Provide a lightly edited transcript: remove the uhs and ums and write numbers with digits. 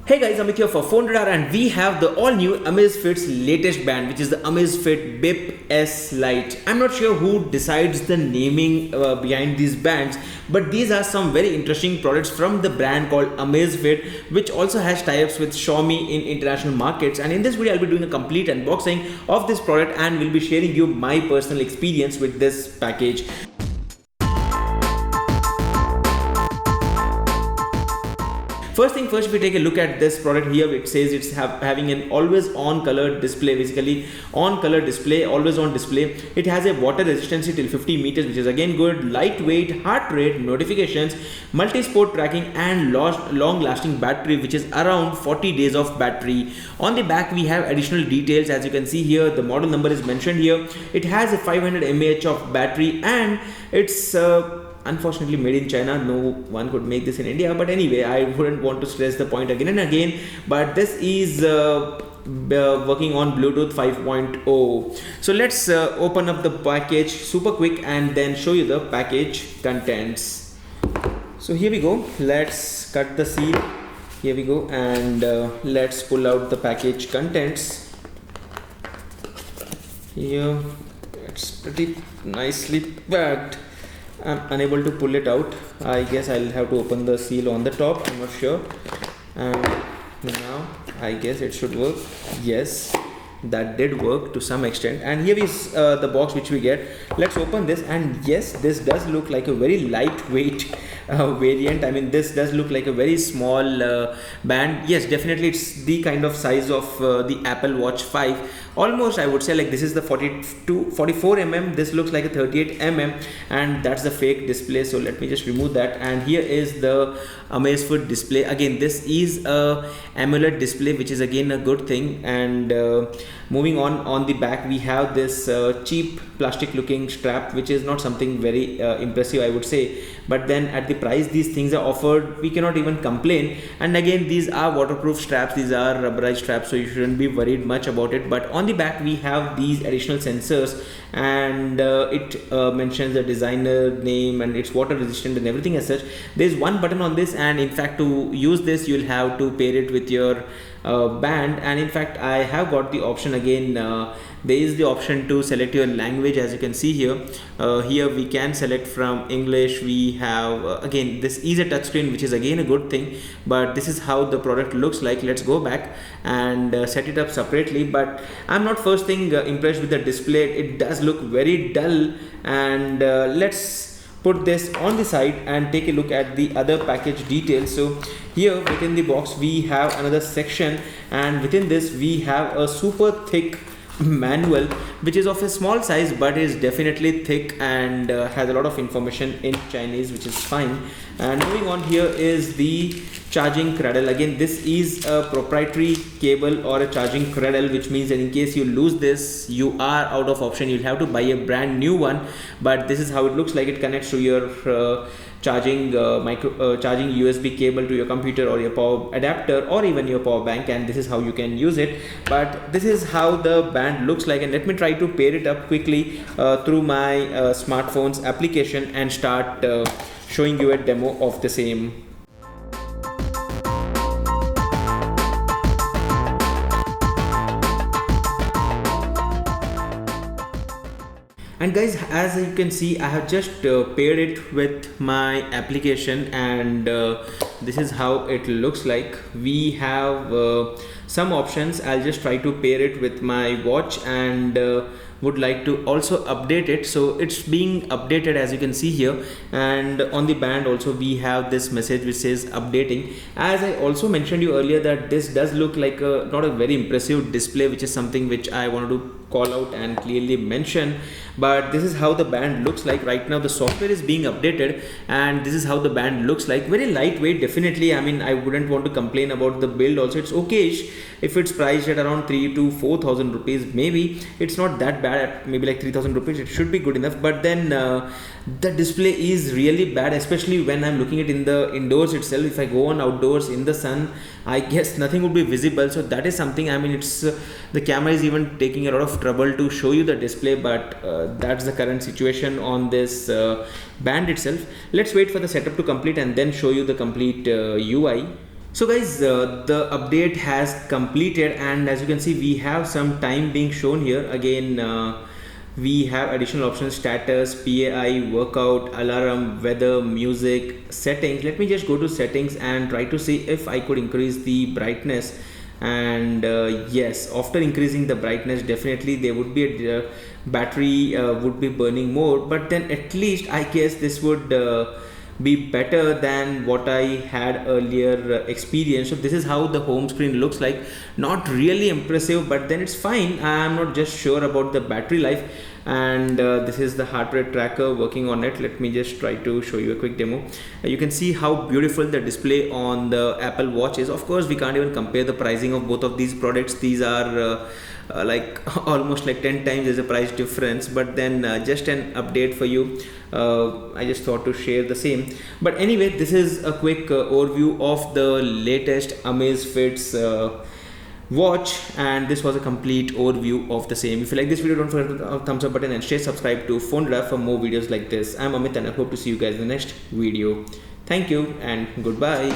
Hey guys, Amit here for Phone Radar, and we have the all new Amazfit's latest band, which is the Amazfit Bip S Lite. I'm not sure who decides the naming behind these bands, but these are some very interesting products from the brand called Amazfit, which also has tie-ups with Xiaomi in international markets. And in this video, I'll be doing a complete unboxing of this product and will be sharing you my personal experience with this package. First thing first, if we take a look at this product here, it says it's having an always on color display, basically on color display, always on display. It has a water resistance till 50 meters, which is again good, lightweight, heart rate, notifications, multi-sport tracking, and long lasting battery, which is around 40 days of battery. On the back we have additional details. As you can see here, the model number is mentioned here. It has a 500 mAh of battery, and it's unfortunately made in China. No one could make this in India, but anyway, I wouldn't want to stress the point again and again. But this is working on Bluetooth 5.0. So let's open up the package super quick and then show you the package contents. So here we go. Let's cut the seal. Here we go, and let's pull out the package contents. Here it's pretty nicely packed. I'm unable to pull it out. I guess I'll have to open the seal on the top. I'm not sure. And now I guess it should work. Yes, that did work to some extent. And here is the box which we get. Let's open this, and yes, this does look like a very lightweight variant. I mean, this does look like a very small band. Yes, definitely it's the kind of size of the Apple Watch 5. Almost, I would say, like this is the 44 mm. This looks like a 38 mm, and that's the fake display. So let me just remove that. And here is the Amazfit display. Again, this is a AMOLED display, which is again a good thing. And moving on the back we have this cheap plastic looking strap, which is not something very impressive, I would say, but then at the price these things are offered, we cannot even complain. And again, these are waterproof straps, these are rubberized straps, so you shouldn't be worried much about it. But on the back we have these additional sensors, and it mentions the designer name, and it's water resistant and everything as such. There's one button on this, and in fact to use this you'll have to pair it with your band. And in fact I have got the option again. There is the option to select your language. As you can see here, here we can select from English. We have again, this is a touchscreen, which is again a good thing, but this is how the product looks like. Let's go back and set it up separately. But I'm not first thing impressed with the display. It does look very dull. And let's put this on the side and take a look at the other package details. So here within the box we have another section, and within this we have a super thick manual, which is of a small size but is definitely thick and has a lot of information in Chinese, which is fine. And moving on, here is the charging cradle. Again, this is a proprietary cable or a charging cradle, which means that in case you lose this, you are out of option. You'll have to buy a brand new one. But this is how it looks like. It connects to your charging charging USB cable to your computer or your power adapter or even your power bank, and this is how you can use it. But this is how the band looks like, and let me try to pair it up quickly through my smartphone's application and start showing you a demo of the same. And guys, as you can see, I have just paired it with my application, and this is how it looks like. We have some options. I'll just try to pair it with my watch, and would like to also update it. So it's being updated, as you can see here. And on the band also we have this message which says updating. As I also mentioned you earlier, that this does look like not a very impressive display, which is something which I wanted to call out and clearly mention. But this is how the band looks like right now. The software is being updated, and this is how the band looks like. Very lightweight, definitely. I mean, I wouldn't want to complain about the build also. It's okay if it's priced at around 3,000 to 4,000 rupees. Maybe it's not that bad. bad, maybe like 3000 rupees, it should be good enough. But then the display is really bad, especially when I'm looking at in the indoors itself. If I go on outdoors in the sun, I guess nothing would be visible. So that is something, I mean, it's the camera is even taking a lot of trouble to show you the display, but that's the current situation on this band itself. Let's wait for the setup to complete and then show you the complete UI. So guys, the update has completed, and as you can see, we have some time being shown here. Again, we have additional options: status, PAI, workout, alarm, weather, music, settings. Let me just go to settings and try to see if I could increase the brightness. And yes, after increasing the brightness, definitely there would be a battery would be burning more, but then at least I guess this would be better than what I had earlier experienced. So this is how the home screen looks like. Not really impressive, but then it's fine. I'm not just sure about the battery life. And this is the heart rate tracker working on it. Let me just try to show you a quick demo. You can see how beautiful the display on the Apple Watch is. Of course, we can't even compare the pricing of both of these products. These are like almost like 10 times there's a price difference, but then just an update for you. I just thought to share the same. But anyway, this is a quick overview of the latest Amazfit's watch, and this was a complete overview of the same. If you like this video, don't forget the thumbs up button and stay subscribed to Phone Draft for more videos like this. I'm Amit and I hope to see you guys in the next video. Thank you and goodbye.